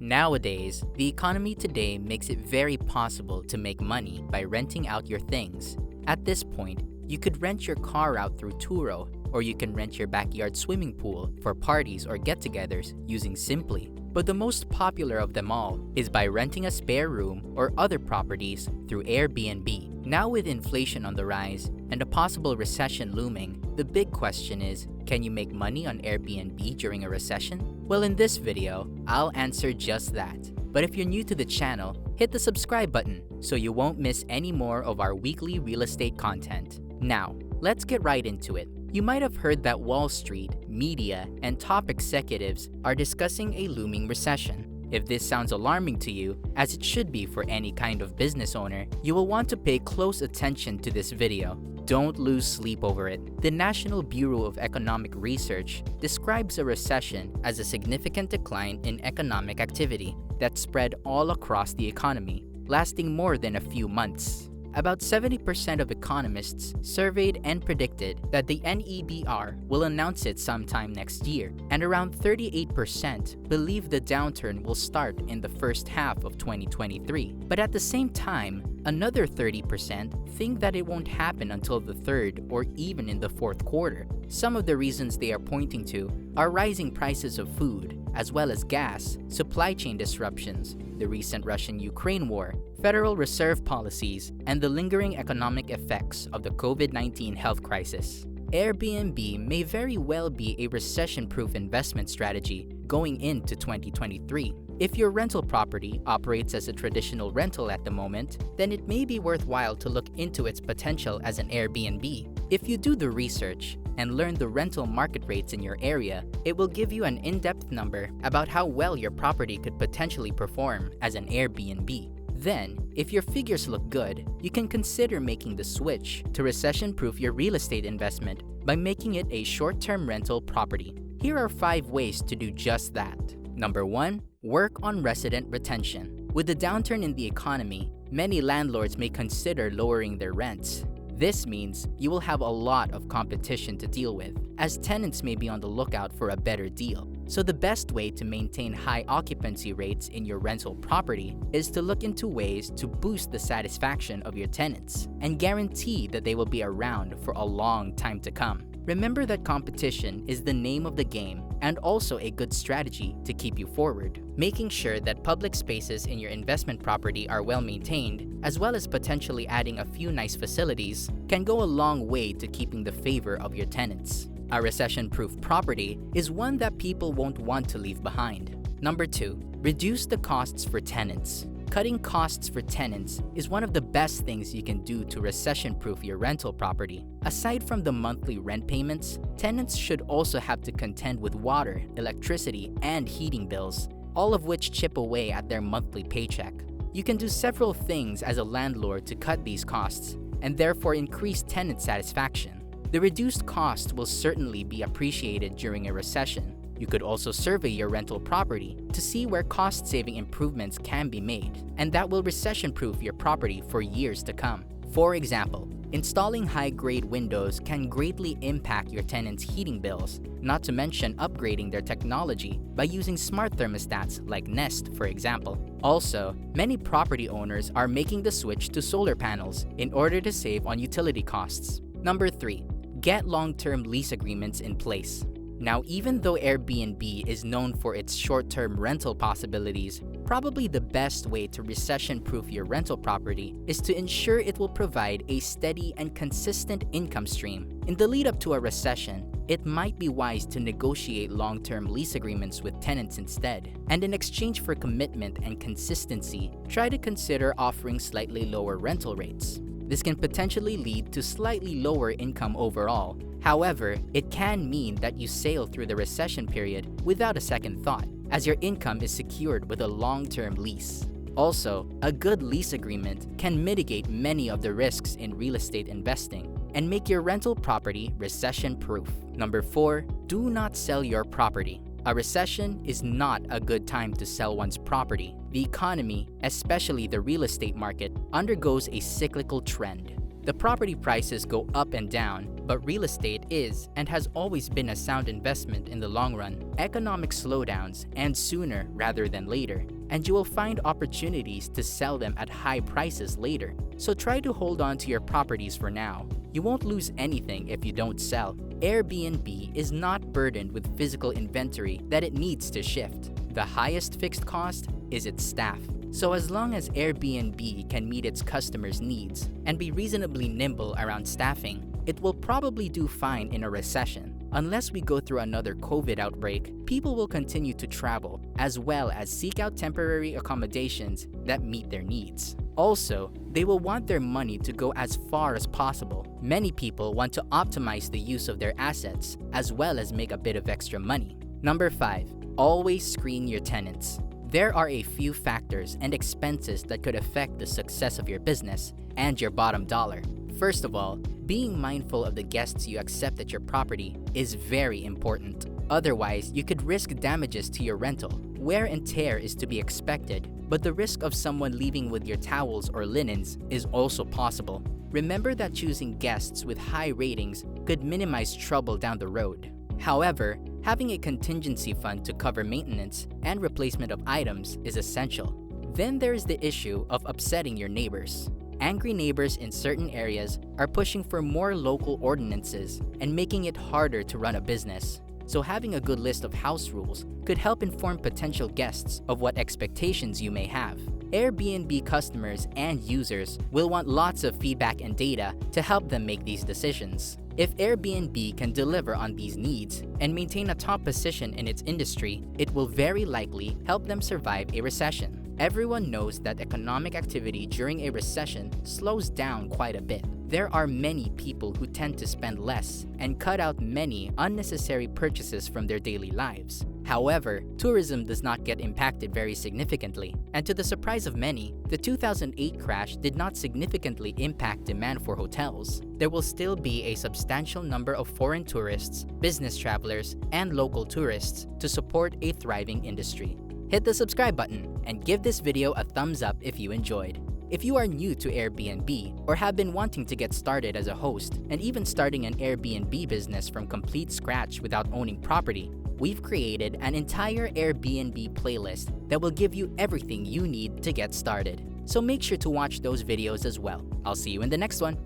Nowadays, the economy today makes it very possible to make money by renting out your things. At this point, you could rent your car out through Turo, or you can rent your backyard swimming pool for parties or get-togethers using Simply. But the most popular of them all is by renting a spare room or other properties through Airbnb. Now with inflation on the rise and a possible recession looming, the big question is, can you make money on Airbnb during a recession? Well, in this video, I'll answer just that. But if you're new to the channel, hit the subscribe button so you won't miss any more of our weekly real estate content. Now, let's get right into it. You might have heard that Wall Street, media, and top executives are discussing a looming recession. If this sounds alarming to you, as it should be for any kind of business owner, you will want to pay close attention to this video. Don't lose sleep over it. The National Bureau of Economic Research describes a recession as a significant decline in economic activity that spread all across the economy, lasting more than a few months. About 70% of economists surveyed and predicted that the NEBR will announce it sometime next year, and around 38% believe the downturn will start in the first half of 2023. But at the same time, another 30% think that it won't happen until the third or even in the fourth quarter. Some of the reasons they are pointing to are rising prices of food, as well as gas, supply chain disruptions, the recent Russian-Ukraine war, Federal Reserve policies, and the lingering economic effects of the COVID-19 health crisis. Airbnb may very well be a recession-proof investment strategy going into 2023. If your rental property operates as a traditional rental at the moment, then it may be worthwhile to look into its potential as an Airbnb. If you do the research and learn the rental market rates in your area, it will give you an in-depth number about how well your property could potentially perform as an Airbnb. Then, if your figures look good, you can consider making the switch to recession-proof your real estate investment by making it a short-term rental property. Here are 5 ways to do just that. Number 1. Work on resident retention. With the downturn in the economy, many landlords may consider lowering their rents. This means you will have a lot of competition to deal with, as tenants may be on the lookout for a better deal. So the best way to maintain high occupancy rates in your rental property is to look into ways to boost the satisfaction of your tenants and guarantee that they will be around for a long time to come. Remember that competition is the name of the game and also a good strategy to keep you forward. Making sure that public spaces in your investment property are well maintained, as well as potentially adding a few nice facilities, can go a long way to keeping the favor of your tenants. A recession-proof property is one that people won't want to leave behind. Number 2. Reduce the costs for tenants. Cutting costs for tenants is one of the best things you can do to recession-proof your rental property. Aside from the monthly rent payments, tenants should also have to contend with water, electricity, and heating bills, all of which chip away at their monthly paycheck. You can do several things as a landlord to cut these costs, and therefore increase tenant satisfaction. The reduced cost will certainly be appreciated during a recession. You could also survey your rental property to see where cost-saving improvements can be made, and that will recession-proof your property for years to come. For example, installing high-grade windows can greatly impact your tenants' heating bills, not to mention upgrading their technology by using smart thermostats like Nest, for example. Also, many property owners are making the switch to solar panels in order to save on utility costs. Number 3. Get long-term lease agreements in place. Now, even though Airbnb is known for its short-term rental possibilities, probably the best way to recession-proof your rental property is to ensure it will provide a steady and consistent income stream. In the lead-up to a recession, it might be wise to negotiate long-term lease agreements with tenants instead. And in exchange for commitment and consistency, try to consider offering slightly lower rental rates. This can potentially lead to slightly lower income overall. However, it can mean that you sail through the recession period without a second thought, as your income is secured with a long-term lease. Also, a good lease agreement can mitigate many of the risks in real estate investing and make your rental property recession-proof. Number 4. Do not sell your property. A recession is not a good time to sell one's property. The economy, especially the real estate market, undergoes a cyclical trend. The property prices go up and down, but real estate is and has always been a sound investment in the long run. Economic slowdowns end sooner rather than later, and you will find opportunities to sell them at high prices later. So try to hold on to your properties for now. You won't lose anything if you don't sell. Airbnb is not burdened with physical inventory that it needs to shift. The highest fixed cost is its staff. So as long as Airbnb can meet its customers' needs and be reasonably nimble around staffing, it will probably do fine in a recession. Unless we go through another COVID outbreak, people will continue to travel, as well as seek out temporary accommodations that meet their needs. Also, they will want their money to go as far as possible. Many people want to optimize the use of their assets, as well as make a bit of extra money. Number 5. Always screen your tenants. There are a few factors and expenses that could affect the success of your business and your bottom dollar. First of all, being mindful of the guests you accept at your property is very important. Otherwise, you could risk damages to your rental. Wear and tear is to be expected, but the risk of someone leaving with your towels or linens is also possible. Remember that choosing guests with high ratings could minimize trouble down the road. However, having a contingency fund to cover maintenance and replacement of items is essential. Then there is the issue of upsetting your neighbors. Angry neighbors in certain areas are pushing for more local ordinances and making it harder to run a business. So having a good list of house rules could help inform potential guests of what expectations you may have. Airbnb customers and users will want lots of feedback and data to help them make these decisions. If Airbnb can deliver on these needs and maintain a top position in its industry, it will very likely help them survive a recession. Everyone knows that economic activity during a recession slows down quite a bit. There are many people who tend to spend less and cut out many unnecessary purchases from their daily lives. However, tourism does not get impacted very significantly, and to the surprise of many, the 2008 crash did not significantly impact demand for hotels. There will still be a substantial number of foreign tourists, business travelers, and local tourists to support a thriving industry. Hit the subscribe button and give this video a thumbs up if you enjoyed. If you are new to Airbnb or have been wanting to get started as a host and even starting an Airbnb business from complete scratch without owning property, we've created an entire Airbnb playlist that will give you everything you need to get started. So make sure to watch those videos as well. I'll see you in the next one.